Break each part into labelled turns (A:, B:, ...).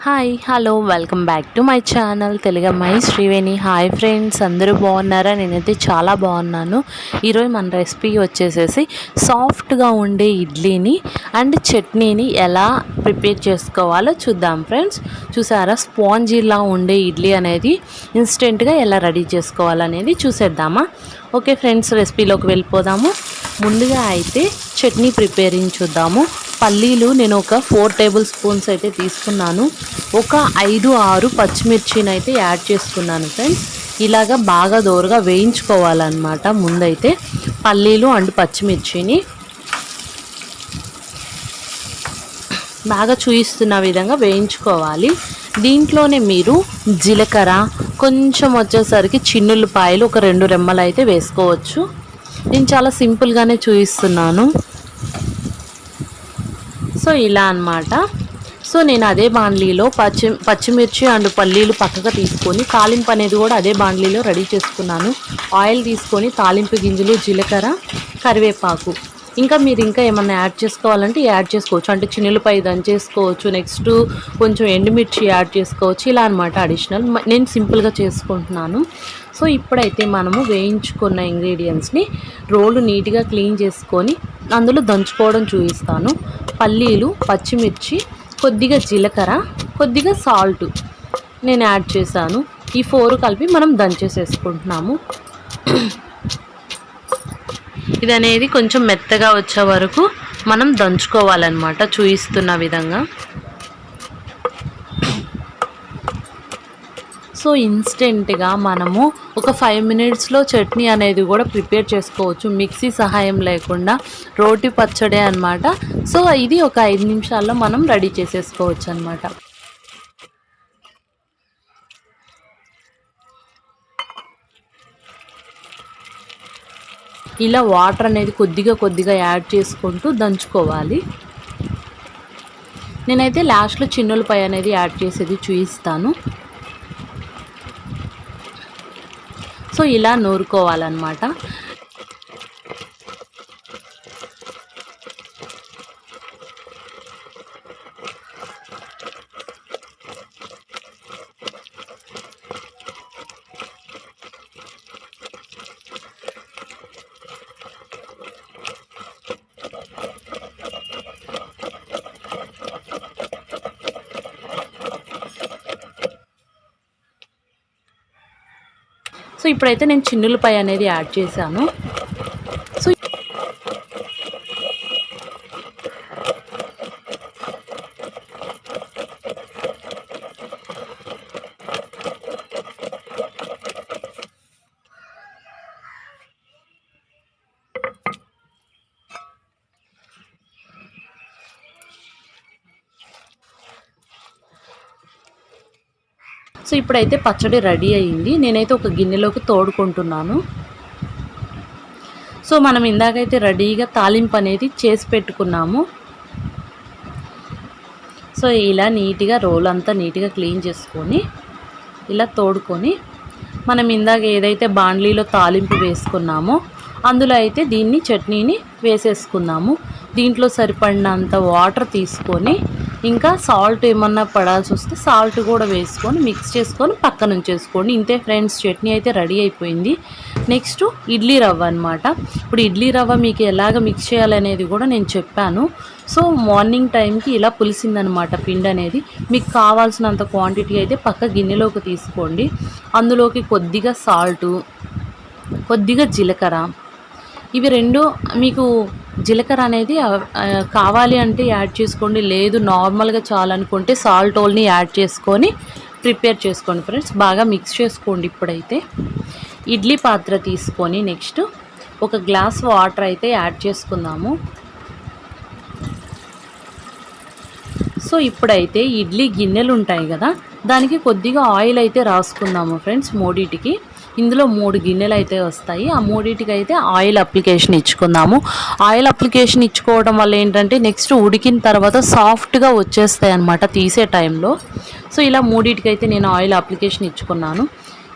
A: Hi hello welcome back to my channel Telugammai Sriveni. Hi friends, అందరూ బాగున్నారా? నేనైతే చాలా బాగున్నాను. ఈరోజు మన రెసిపీ వచ్చేసేసి సాఫ్ట్గా ఉండే ఇడ్లీని అండ్ చట్నీని ఎలా ప్రిపేర్ చేసుకోవాలో చూద్దాం ఫ్రెండ్స్. చూసారా, స్పాంజీలా ఉండే ఇడ్లీ అనేది ఇన్స్టెంట్గా ఎలా రెడీ చేసుకోవాలనేది చూసేద్దామా? ఓకే ఫ్రెండ్స్, రెసిపీలోకి వెళ్ళిపోదాము. ముందుగా అయితే చట్నీ ప్రిపేరింగ్ చూద్దాము. పల్లీలు నేను ఒక 4 టేబుల్ స్పూన్స్ అయితే తీసుకున్నాను. ఒక 5-6 పచ్చిమిర్చిని అయితే యాడ్ చేసుకున్నాను ఫ్రెండ్స్. ఇలాగ బాగా దోరగా వేయించుకోవాలన్నమాట. ముందైతే పల్లీలు అండ్ పచ్చిమిర్చిని బాగా చూయిస్తున్న విధంగా వేయించుకోవాలి. దీంట్లోనే మీరు జీలకర్ర, కొంచెం వచ్చేసరికి చిన్నుల్లిపాయలు ఒక 2 రెమ్మలు అయితే వేసుకోవచ్చు. నేను చాలా సింపుల్గానే చూపిస్తున్నాను. సో ఇలా అన్నమాట. సో నేను అదే బాండ్లీలో పచ్చిమిర్చి అండ్ పల్లీలు పక్కగా తీసుకొని తాలింపు అనేది కూడా అదే బాండ్లీలో రెడీ చేసుకున్నాను. ఆయిల్ తీసుకొని తాలింపు గింజలు, జీలకర్ర, కరివేపాకు, ఇంకా మీరు ఇంకా ఏమన్నా యాడ్ చేసుకోవాలంటే యాడ్ చేసుకోవచ్చు. అంటే చిన్నులపై దంచేసుకోవచ్చు, నెక్స్ట్ కొంచెం ఎండుమిర్చి యాడ్ చేసుకోవచ్చు. ఇలా అనమాట అడిషనల్. నేను సింపుల్గా చేసుకుంటున్నాను. సో ఇప్పుడైతే మనము వేయించుకున్న ఇంగ్రీడియంట్స్ని రోలు నీట్గా క్లీన్ చేసుకొని అందులో దంచుకోవడం చూపిస్తాను. పల్లీలు, పచ్చిమిర్చి, కొద్దిగా జీలకర్ర, కొద్దిగా సాల్ట్ నేను యాడ్ చేశాను. ఈ 4 కలిపి మనం దంచేసేసుకుంటున్నాము. ఇది అనేది కొంచెం మెత్తగా వచ్చే వరకు మనం దంచుకోవాలన్నమాట, చూపిస్తున్న విధంగా. సో ఇన్స్టెంట్గా మనము ఒక 5 మినిట్స్లో చట్నీ అనేది కూడా ప్రిపేర్ చేసుకోవచ్చు, మిక్సీ సహాయం లేకుండా. రోటి పచ్చడే అన్నమాట. సో ఇది ఒక 5 నిమిషాల్లో మనం రెడీ చేసేసుకోవచ్చు అన్నమాట. ఇలా వాటర్ అనేది కొద్దిగా యాడ్ చేసుకుంటూ దంచుకోవాలి. నేనైతే లాస్ట్లో చిన్నులపై అనేది యాడ్ చేసేది చూపిస్తాను. సో ఇలా నూరుకోవాలన్నమాట. సో ఇప్పుడైతే నేను చిన్నులపై అనేది యాడ్ చేశాను. సో సో ఇప్పుడైతే పచ్చడి రెడీ అయ్యింది. నేనైతే ఒక గిన్నెలోకి తోడుకుంటున్నాను. సో మనం ఇందాకైతే రెడీగా తాలింపు అనేది చేసి పెట్టుకున్నాము. సో ఇలా నీట్గా రోల్ అంతా నీట్గా క్లీన్ చేసుకొని ఇలా తోడుకొని మనం ఇందాక ఏదైతే బాండ్లీలో తాలింపు వేసుకున్నామో అందులో అయితే దీన్ని చట్నీని వేసేసుకున్నాము. దీంట్లో సరిపడినంత వాటర్ తీసుకొని ఇంకా సాల్ట్ ఏమన్నా పడాల్సి వస్తే సాల్ట్ కూడా వేసుకొని మిక్స్ చేసుకొని పక్కన ఉంచేసుకోండి. ఇంతే ఫ్రెండ్స్, చట్నీ అయితే రెడీ అయిపోయింది. నెక్స్ట్ ఇడ్లీ రవ్వ అనమాట. ఇప్పుడు ఇడ్లీ రవ్వ మీకు ఎలాగ మిక్స్ చేయాలనేది కూడా నేను చెప్పాను. సో మార్నింగ్ టైంకి ఇలా పులిసిందనమాట పిండి అనేది. మీకు కావాల్సినంత క్వాంటిటీ అయితే పక్క గిన్నెలోకి తీసుకోండి. అందులోకి కొద్దిగా సాల్టు, కొద్దిగా జీలకర్ర, ఇవి 2 మీకు జీలకర్ర అనేది కావాలి అంటే యాడ్ చేసుకోండి, లేదు నార్మల్గా చాలనుకుంటే సాల్ట్ ఓల్ని యాడ్ చేసుకొని ప్రిపేర్ చేసుకోండి ఫ్రెండ్స్. బాగా మిక్స్ చేసుకోండి. ఇప్పుడైతే ఇడ్లీ పాత్ర తీసుకొని నెక్స్ట్ ఒక గ్లాస్ వాటర్ అయితే యాడ్ చేసుకుందాము. సో ఇప్పుడైతే ఇడ్లీ గిన్నెలు ఉంటాయి కదా, దానికి కొద్దిగా ఆయిల్ అయితే రాసుకుందాము ఫ్రెండ్స్. మూడిటికి ఇందులో 3 గిన్నెలు అయితే వస్తాయి. ఆ మూడిటికి అయితే ఆయిల్ అప్లికేషన్ ఇచ్చుకుందాము. ఆయిల్ అప్లికేషన్ ఇచ్చుకోవడం వల్ల ఏంటంటే నెక్స్ట్ ఉడికిన తర్వాత సాఫ్ట్గా వచ్చేస్తాయి అన్నమాట తీసే టైంలో. సో ఇలా మూడిటికి అయితే నేను ఆయిల్ అప్లికేషన్ ఇచ్చుకున్నాను.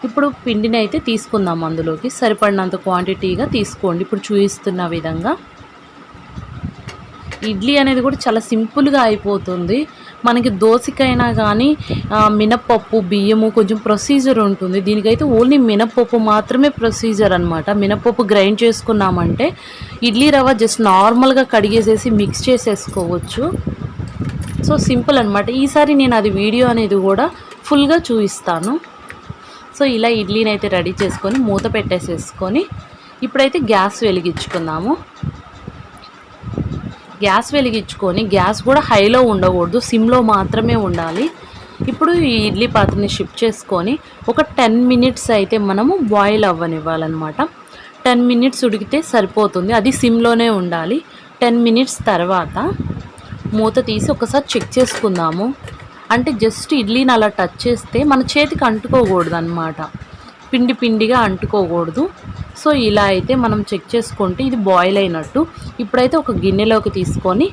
A: ఇప్పుడు పిండిని అయితే తీసుకుందాము. అందులోకి సరిపడినంత క్వాంటిటీగా తీసుకోండి. ఇప్పుడు చూపిస్తున్న విధంగా ఇడ్లీ అనేది కూడా చాలా సింపుల్గా అయిపోతుంది. మనకి దోసకైనా కానీ మినపప్పు బియ్యము కొంచెం ప్రొసీజర్ ఉంటుంది. దీనికైతే ఓన్లీ మినపప్పు మాత్రమే ప్రొసీజర్ అనమాట. మినపప్పు గ్రైండ్ చేసుకున్నామంటే ఇడ్లీ రవ్వ జస్ట్ నార్మల్గా కడిగేసేసి మిక్స్ చేసేసుకోవచ్చు. సో సింపుల్ అనమాట. ఈసారి నేను అది వీడియో అనేది కూడా ఫుల్గా చూపిస్తాను. సో ఇలా ఇడ్లీని అయితే రెడీ చేసుకొని మూత పెట్టేసేసుకొని ఇప్పుడైతే గ్యాస్ వెలిగించుకుందాము. గ్యాస్ వెలిగించుకొని గ్యాస్ కూడా హైలో ఉండకూడదు, సిమ్లో మాత్రమే ఉండాలి. ఇప్పుడు ఈ ఇడ్లీ పాత్రని షిఫ్ట్ చేసుకొని ఒక 10 మినిట్స్ అయితే మనము బాయిల్ అవ్వనివ్వాలన్నమాట. 10 మినిట్స్ ఉడికితే సరిపోతుంది, అది సిమ్లోనే ఉండాలి. 10 మినిట్స్ తర్వాత మూత తీసి ఒకసారి చెక్ చేసుకుందాము. అంటే జస్ట్ ఇడ్లీని అలా టచ్ చేస్తే మన చేతికి అంటుకోకూడదు అన్నమాట, పిండి పిండిగా అంటుకోకూడదు. సో ఇలా అయితే మనం చెక్ చేసుకుంటే ఇది బాయిల్ అయినట్టు. ఇప్పుడైతే ఒక గిన్నెలోకి తీసుకొని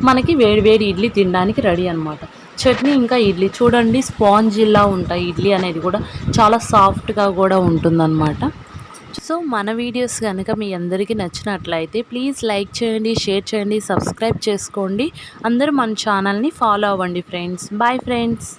A: మనకి వేడి వేడి ఇడ్లీ తినడానికి రెడీ అనమాట. చట్నీ ఇంకా ఇడ్లీ చూడండి స్పాంజిలా ఉంటాయి. ఇడ్లీ అనేది కూడా చాలా సాఫ్ట్గా కూడా ఉంటుందన్నమాట. సో మన వీడియోస్ కనుక మీ అందరికీ నచ్చినట్లయితే ప్లీజ్ లైక్ చేయండి, షేర్ చేయండి, సబ్స్క్రైబ్ చేసుకోండి. అందరూ మన ఛానల్ని ఫాలో అవ్వండి ఫ్రెండ్స్. Bye friends.